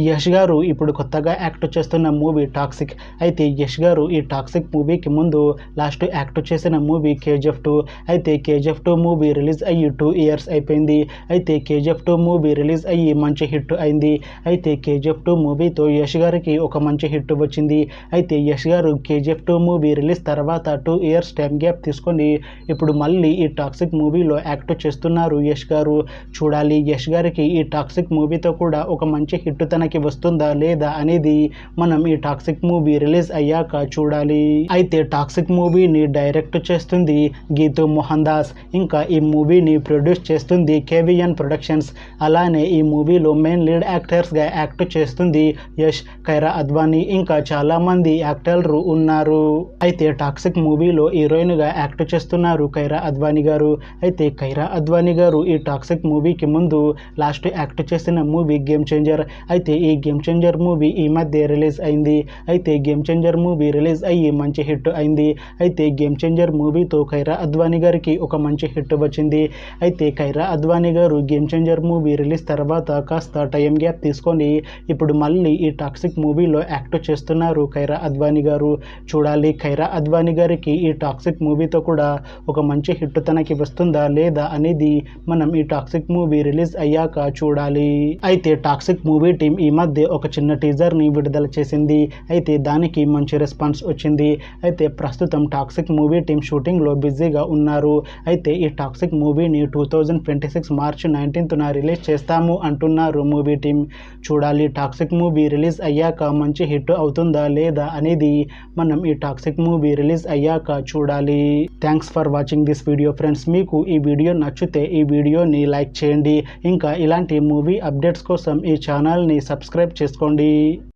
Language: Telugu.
యష్ గారు ఇప్పుడు కొత్తగా యాక్ట్ చేస్తున్న మూవీ టాక్సిక్. అయితే యష్ గారు ఈ టాక్సిక్ మూవీకి ముందు లాస్ట్ యాక్ట్ చేసిన మూవీ KGF 2. అయితే KGF 2 మూవీ రిలీజ్ అయ్యి 2 ఇయర్స్ అయిపోయింది. అయితే KGF 2 మూవీ రిలీజ్ అయ్యి మంచి హిట్ అయింది. అయితే KGF 2 మూవీతో యష్ గారికి ఒక మంచి హిట్ వచ్చింది. అయితే యష్ గారు KGF 2 మూవీ రిలీజ్ తర్వాత 2 ఇయర్స్ టైం గ్యాప్ తీసుకొని ఇప్పుడు మళ్ళీ ఈ టాక్సిక్ మూవీలో యాక్ట్ చేస్తున్నారు యష్ గారు. చూడాలి యష్ గారికి ఈ టాక్సిక్ మూవీతో కూడా ఒక మంచి హిట్ తనకి వస్తుందా లేదా అనేది మనం ఈ టాక్సిక్ మూవీ రిలీజ్ అయ్యాక చూడాలి. అయితే టాక్సిక్ మూవీని డైరెక్ట్ చేస్తుంది గీతూ మోహన్ దాస్. ఇంకా ఈ మూవీని ప్రొడ్యూస్ చేస్తుంది KVN ప్రొడక్షన్స్. అలానే ఈ మూవీలో మెయిన్ లీడ్ యాక్టర్స్గా యాక్ట్ చేస్తుంది యష్, కైరా అద్వానీ, ఇంకా చాలా మంది యాక్టర్లు ఉన్నారు. అయితే టాక్సిక్ మూవీలో హీరోయిన్గా యాక్ట్ చేస్తున్నారు కైరా అద్వానీ గారు. అయితే కైరా అద్వానీ గారు ఈ టాక్సిక్ మూవీకి ముందు లాస్ట్ యాక్ట్ చేసిన మూవీ గేమ్ చేంజర్. అయితే ఈ గేమ్ చేంజర్ మూవీ ఈ మధ్య రిలీజ్ అయింది. అయితే గేమ్ చేంజర్ మూవీ రిలీజ్ అయ్యి మంచి హిట్ అయింది. అయితే గేమ్ చేంజర్ మూవీతో కైరా అద్వానీ గారికి ఒక మంచి హిట్ వచ్చింది. అయితే కైరా అద్వానీ గారు గేమ్ చేంజర్ మూవీ రిలీజ్ తర్వాత కాస్త టైం గ్యాప్ తీసుకొని ఇప్పుడు మళ్ళీ ఈ టాక్సిక్ మూవీలో యాక్ట్ చేస్తున్నారు కైరా అద్వానీ గారు. చూడాలి కైరా అద్వానీ గారికి ఈ టాక్సిక్ మూవీతో కూడా ఒక మంచి హిట్ తనకి వస్తుందా లేదా అనేది మనం ఈ టాక్సిక్ మూవీ రిలీజ్ అయ్యాక చూడాలి. అయితే టాక్సిక్ మూవీ టీం ఈ మధ్య ఒక చిన్న టీజర్ని విడుదల చేసింది. అయితే దానికి మంచి రెస్పాన్స్ వచ్చింది. అయితే ప్రస్తుతం టాక్సిక్ మూవీ టీం షూటింగ్లో బిజీగా ఉన్నారు. అయితే ఈ టాక్సిక్ మూవీని 2026 మార్చి 19న రిలీజ్ చేస్తాము అంటున్నారు మూవీ టీం. చూడాలి టాక్సిక్ మూవీ రిలీజ్ అయ్యాక మంచి హిట్ అవుతుందా లేదా అనేది మనం ఈ టాక్సిక్ మూవీ రిలీజ్ అయ్యాక చూడాలి. Thanks for watching this video friends. మీకు ఈ వీడియో నచ్చితే ఈ వీడియోని లైక్ చేయండి. ఇంకా ఇలాంటి మూవీ అప్డేట్స్ కోసం ఈ ఛానల్ని సబ్స్క్రైబ్ చేసుకోండి.